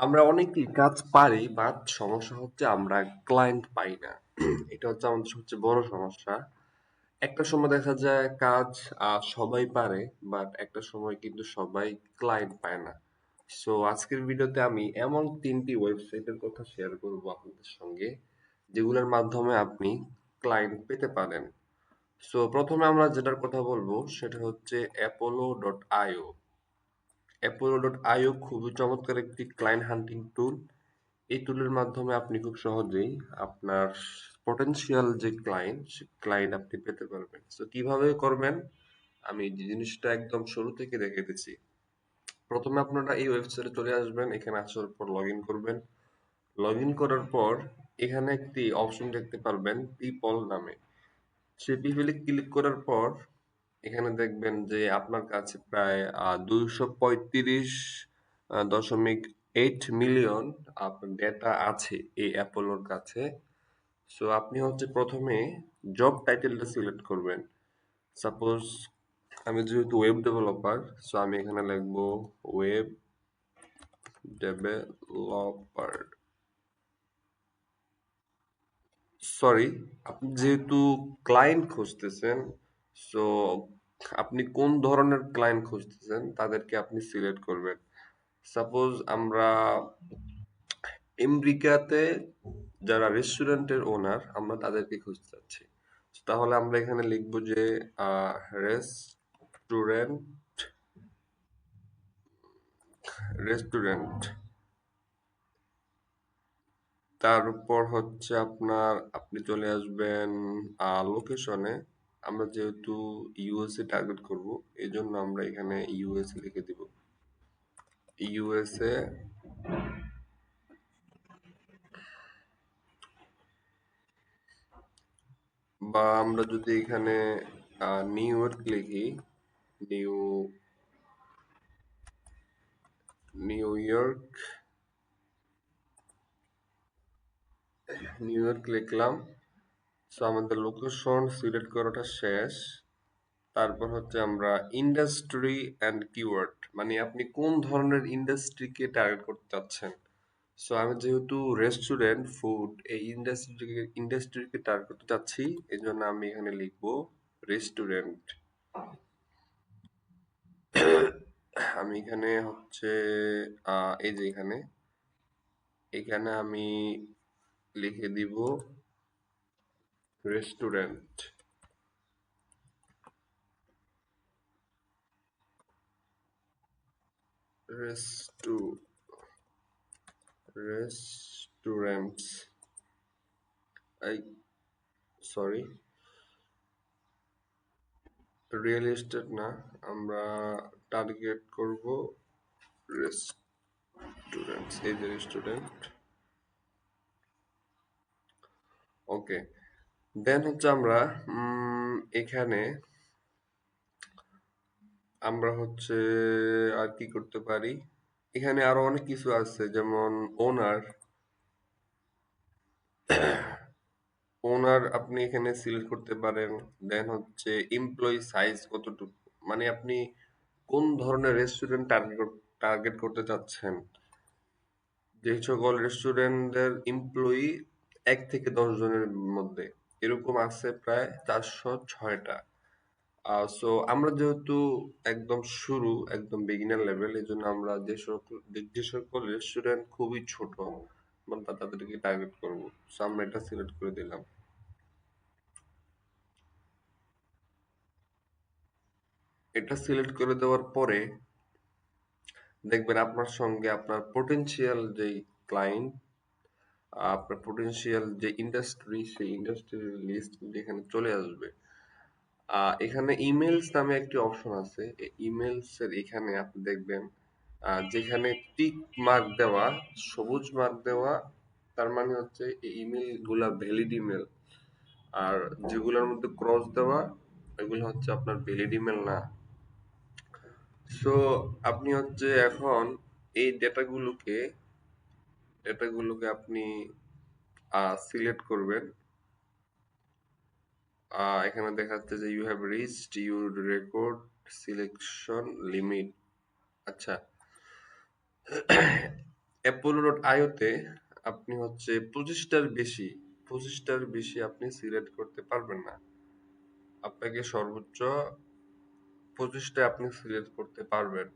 আমরা অনেকেই কাজ পারি, বাট সমস্যা হচ্ছে আমরা ক্লায়েন্ট পাই না। এটা হচ্ছে আমাদের সবচেয়ে বড় সমস্যা। একটা সময় দেখা যায় কাজ সবাই পারে, বাট একটা সময় কিন্তু সবাই ক্লায়েন্ট পায় না। সো আজকের ভিডিওতে আমি এমন ৩টি ওয়েবসাইটের কথা শেয়ার করব আপনাদের সঙ্গে, যেগুলোর মাধ্যমে আপনি ক্লায়েন্ট পেতে পারেন। সো প্রথমে আমরা যেটার কথা বলবো সেটা হচ্ছে apollo.io। apollo.io খুবই চমৎকার একটি ক্লায়েন্ট হান্টিং টুল। এই টুলের মাধ্যমে আপনি খুব সহজেই আপনার পটেনশিয়াল যে ক্লায়েন্ট, সে ক্লায়েন্ট আপনি পেতে পারবেন। তো কিভাবে করবেন, আমি যে জিনিসটা একদম শুরু থেকে দেখে দিচ্ছি। প্রথমে আপনারা এই ওয়েবসাইটে চলে আসবেন, এখানে আসার পর লগ ইন করবেন। লগ ইন করার পর এখানে একটি অপশন দেখতে পারবেন পিপল নামে। সেই পিপলে ক্লিক করার পর এখানে দেখবেন যে আপনার কাছে প্রায় 235.8 মিলিয়ন আপনার ডেটা আছে এই অ্যাপোলোর কাছে। সো আপনি হচ্ছে প্রথমে জব টাইটেলটা সিলেক্ট করবেন। সাপোজ আমি যেহেতু ওয়েব ডেভেলপার, সো আমি এখানে লিখবো ওয়েব ডেভেলপার। সরি, আপনি যেহেতু ক্লায়েন্ট খুঁজতেছেন, সো আপনি কোন ধরনের ক্লায়েন্ট খুঁজতেছেন তাদেরকে আপনি সিলেক্ট করবেন। সাপোজ আমরা আমেরিকাতে যারা রেস্টুরেন্টের ওনার, আমরা তাদেরকে খুঁজতে চাচ্ছি। তাহলে আমরা এখানে লিখবো যে রেস্টুরেন্ট রেস্টুরেন্ট তারপর হচ্ছে আপনি চলে আসবেন লোকেশনে। আমরা যেহেতু ইউএসএ টার্গেট করব, এই জন্য আমরা এখানে ইউএসএ লিখে দিব। ইউএসএ, বা আমরা যদি এখানে নিউ ইয়র্ক লিখি, নিউ ইয়র্ক, লিখলাম। সো আমাদের লোকেশন সিলেক্ট করাটা শেষ। তারপর হচ্ছে আমরা ইন্ডাস্ট্রি অ্যান্ড কিওয়ার্ড, মানে আপনি কোন ধরনের ইন্ডাস্ট্রিকে টার্গেট করতে চাচ্ছেন। সো আমি যেহেতু রেস্টুরেন্ট ফুড এই ইন্ডাস্ট্রিকে টার্গেট করতে চাচ্ছি, এই জন্য আমি এখানে লিখবো রেস্টুরেন্ট। আমি এখানে হচ্ছে এই যে এখানে এখানে আমি লিখে দিব রেস্টুরেন্ট। রেস্টু রেস্টুরেন্টস, এই সরি, রিয়েল এস্টেট না, আমরা টার্গেট করব রেস্টুরেন্টস। এই যে রেস্টুরেন্ট। ওকে, দেন হচ্ছে আমরা এখানে আমরা হচ্ছে আর কি করতে পারি। এখানে আরো অনেক কিছু আছে, যেমন ওনার। আপনি এখানে সিলেক্ট করতে পারেন। দেন হচ্ছে এমপ্লয়ি সাইজ কতটুকু, মানে আপনি কোন ধরনের রেস্টুরেন্ট টার্গেট করতে চাচ্ছেন। যে সকল রেস্টুরেন্টের এমপ্লয়ি 1 থেকে 10 জনের মধ্যে, এরকম আছে প্রায় 406টা। সো আমরা যেহেতু একদম শুরু, একদম বিগিনার লেভেল, এই জন্য আমরা যে সকল রেস্টুরেন্ট খুবই ছোট, মানে তাদেরকে টার্গেট করবো। সো আমরা এটা সিলেক্ট করে দিলাম। এটা সিলেক্ট করে দেওয়ার পরে দেখবেন আপনার সঙ্গে আপনার পটেনশিয়াল যেই ক্লায়েন্ট, আপনার পটেনশিয়াল যে ইন্ডাস্ট্রি, সেই ইন্ডাস্ট্রির লিস্ট কিন্তু এখানে চলে আসবে। এখানে ইমেলস নামে একটি অপশন আছে। এই ইমেলস এর এখানে আপনি দেখবেন যেখানে টিক মার্ক দেওয়া, সবুজ মার্ক দেওয়া, তার মানে হচ্ছে এই ইমেল গুলা ভ্যালিড ইমেল। আর যেগুলোর মধ্যে ক্রস দেওয়া, এগুলো হচ্ছে আপনার ভ্যালিড ইমেল না। সো আপনি হচ্ছে এখন এই ডেটাগুলোকে আপনি সিলেক্ট করবেন। এখানে দেখাচ্ছে যে you have reached your record selection limit. আচ্ছা, apollo.io তে আপনি হচ্ছে 25টার বেশি আপনি সিলেক্ট করতে পারবেন না। আপনাকে সর্বোচ্চ 25টা আপনি সিলেক্ট করতে পারবেন।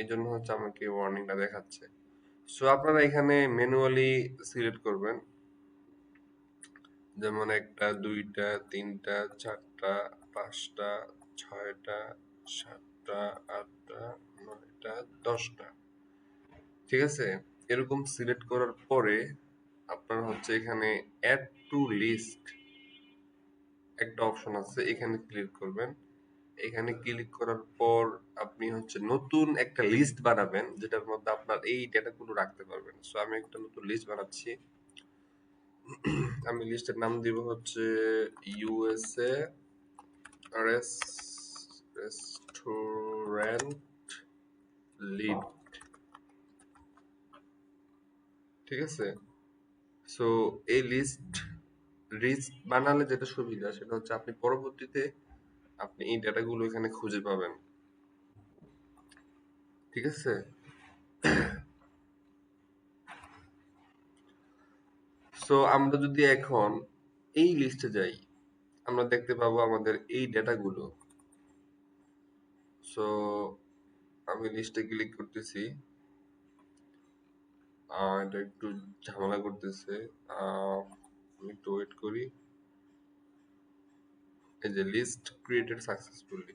এই জন্য হচ্ছে আমাকে ওয়ার্নিংটা দেখাচ্ছে। সো আপনারা এখানে ম্যানুয়ালি সিলেক্ট করবেন, যেমন 1টা 2টা 3টা 4টা 5টা 6টা 7টা 8টা 9টা 10টা, ঠিক আছে? এরকম সিলেক্ট করার পরে আপনার হচ্ছে এখানে অ্যাড টু লিস্ট একটা অপশন আছে, এখানে ক্লিক করবেন। এখানে ক্লিক করার পর আপনি হচ্ছে নতুন একটা লিস্ট বানাবেন, যেটার মধ্যে আপনার এই ডেটাগুলো রাখতে পারবেন। সো আমি একটা নতুন লিস্ট বানাচ্ছি। আমি লিস্টের নাম দিব হচ্ছে ইউএসএ রেস্টুরেন্ট লিড, ঠিক আছে? সো এই লিস্ট বানালে যেটা সুবিধা সেটা হচ্ছে আপনি পরবর্তীতে আপনি এই ডেটাগুলো এখানে খুঁজে পাবেন, ঠিক আছে? সো আমরা যদি এখন এই লিস্টে যাই, আমরা দেখতে পাবো আমাদের এই ডেটাগুলো। সো আমি লিস্টে ক্লিক করতেছি। এটা একটু ঝামেলা করতেছে। আমি একটু ওয়েট করি। এই যে লিস্ট ক্রিয়েটেড সাকসেসফুলি,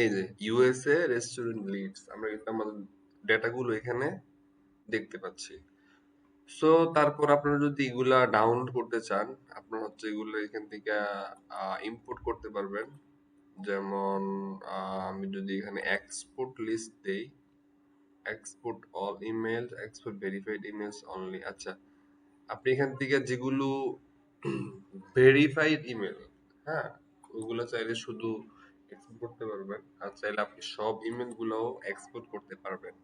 এই যে ইউএসএ রেস্টুরেন্ট লিডস, আমরা কিন্তু আমাদের ডেটাগুলো এখানে দেখতে পাচ্ছি। সো তারপর আপনারা যদি এগুলা ডাউনলোড করতে চান, আপনারা হচ্ছে এগুলো এখান থেকে ইম্পোর্ট করতে পারবেন। যেমন আমি যদি এখানে এক্সপোর্ট লিস্ট দেই, export all email, export verified emails only. আচ্ছা, আপনি এখান থেকে যেগুলো ভেরিফাইড ইমেল, হ্যাঁ, ওগুলো চাইলে শুধু এক্সপোর্ট করতে পারবেন, আর চাইলে আপনি সব ইমেল গুলোও এক্সপোর্ট করতে পারবেন।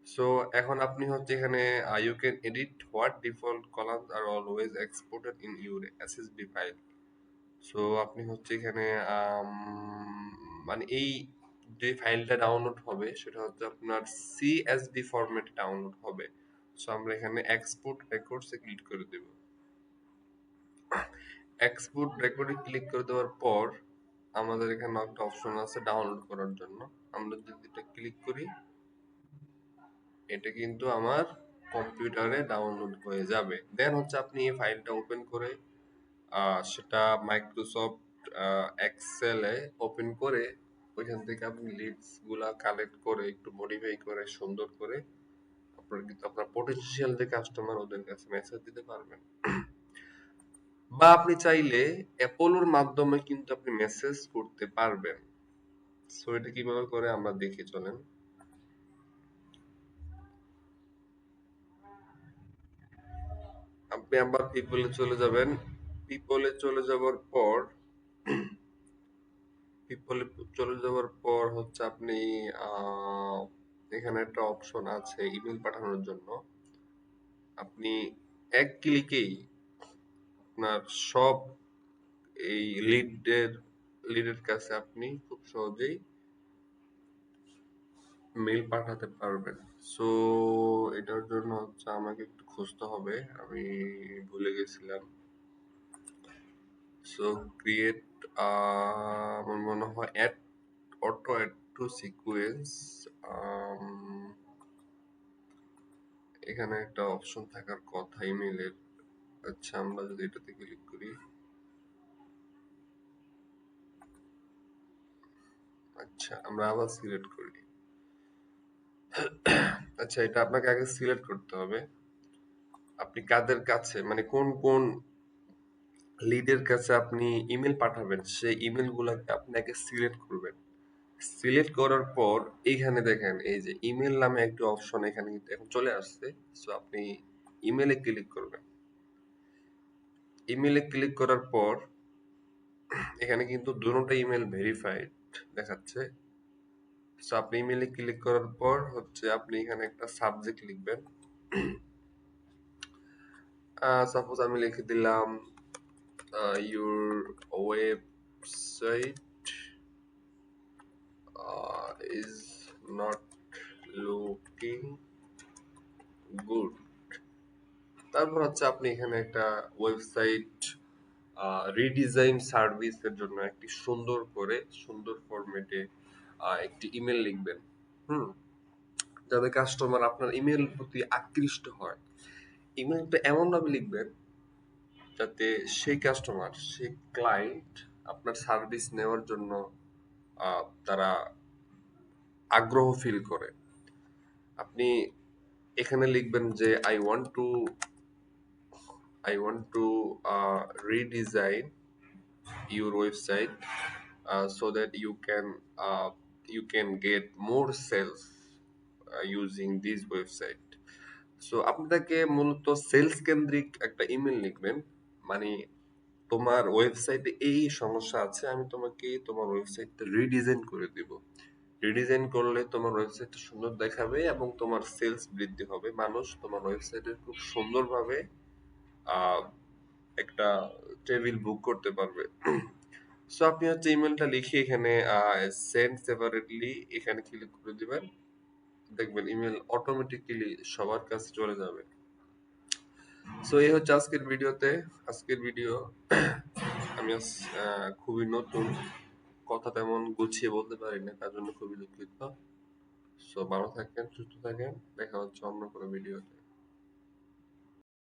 সো এখন আপনি হচ্ছে এখানে you can edit what default columns are always exported in your SSD file. So আপনি হচ্ছে এখানে মানে এই যে ফাইলটা ডাউনলোড হবে সেটা হচ্ছে আপনার সিএসভি ফরম্যাটে ডাউনলোড হবে। সো আমরা এখানে এক্সপোর্ট রেকর্ডস এ ক্লিক করে দেব। এক্সপোর্ট রেকর্ডে ক্লিক করে দেওয়ার পর আমাদের এখানে একটা অপশন আছে ডাউনলোড করার জন্য। আমরা যদি এটা ক্লিক করি, এটা কিন্তু আমার কম্পিউটারে ডাউনলোড হয়ে যাবে। দেন হচ্ছে আপনি এই ফাইলটা ওপেন করে সেটা মাইক্রোসফট এক্সেলে ওপেন করে ওইখান থেকে আপনি লিডস গুলা কালেক্ট করে একটু মডিফাই করে সুন্দর করে আপনার কিন্তু আপনার পটেনশিয়াল যে কাস্টমার ওদের কাছে মেসেজ দিতে পারবেন। বা আপনি চাইলে অ্যাপোলোর মাধ্যমে কিন্তু আপনি মেসেজ করতে পারবেন। সো এটা কিভাবে করে আমরা দেখি, চলেন। আপনি আবার পিপলে চলে যাবেন। পিপলে চলে যাওয়ার পর পিপলে চলে যাওয়ার পর হচ্ছে আপনি আহ, এখানে একটা অপশন আছে ইমেল পাঠানোর জন্য। আপনি এক ক্লিকেই আপনার সব এই লিডের কাছে আপনি খুব সহজেই মেল পাঠাতে পারবেন। সো এটার জন্য হচ্ছে আমাকে একটু খুঁজতে হবে, আমি ভুলে গেছিলাম। সো ক্রিয়েট, আমার মনে হয় অ্যাড টু সিকুয়েন্স, এখানে একটা অপশন থাকার কথা ইমেলের। আচ্ছা, আমরা যদি এটাতে ক্লিক করি, আচ্ছা আমরা আবার সিলেক্ট করি। আচ্ছা, এটা আপনাকে আগে সিলেক্ট করতে হবে আপনি কাদের কাছে, মানে কোন কোন লিডের কাছে আপনি ইমেল পাঠাবেন, সেই ইমেল গুলাকে আপনি আগে সিলেক্ট করবেন। সিলেক্ট করার পর এইখানে দেখেন এই যে ইমেল নামে একটা অপশন এখানে কিন্তু এখন চলে আসছে। সো আপনি ইমেলে ক্লিক করবেন। ইমেলে ক্লিক করার পর এখানে কিন্তু দুটোটা ইমেল ভেরিফাইড দেখাচ্ছে। সো আপনি ইমেলে ক্লিক করার পর হচ্ছে আপনি এখানে একটা সাবজেক্ট লিখবেন। সাপোজ আমি লিখে দিলাম your website is not looking good. তারপর হচ্ছে আপনি এখানে একটা ওয়েবসাইট রিডিজাইন সার্ভিসের জন্য একটি সুন্দর করে সুন্দর ফরম্যাটে একটি ইমেল লিখবেন। হুম, যাতে কাস্টমার আপনার ইমেল প্রতি আকৃষ্ট হয়। ইমেলটা এমন ভাবে লিখবেন যাতে সেই কাস্টমার, সেই ক্লায়েন্ট আপনার সার্ভিস নেওয়ার জন্য তারা আগ্রহ ফিল করে। আপনি এখানে লিখবেন যে I want to redesign your website so that you can get more sales using this website. So আপনি তাকে মূলত সেলস কেন্দ্রিক একটা ইমেল লিখবেন, মানে তোমার ওয়েবসাইটে এই সমস্যা আছে, আমি তোমাকে তোমার ওয়েবসাইটটা রিডিজাইন করে দিব। রিডিজাইন করলে তোমার ওয়েবসাইটটা সুন্দর দেখাবে এবং তোমার সেলস বৃদ্ধি হবে। মানুষ তোমার ওয়েবসাইটে খুব সুন্দরভাবে আহ, একটা টেবিল বুক করতে পারবে। সো আপনি হচ্ছে ইমেলটা লিখে এখানে সেন্ড সেপারেটলি এখানে ক্লিক করে দিবেন, দেখবেন ইমেল অটোমেটিক্যালি সবার কাছে চলে যাবে। সো এই হচ্ছে আজকের ভিডিও। আমি খুবই নতুন, কথা তেমন গুছিয়ে বলতে পারি না, তার জন্য খুবই দুঃখিত। সো ভালো থাকেন, সুস্থ থাকেন, দেখা হচ্ছে অন্য কোনো ভিডিওতে।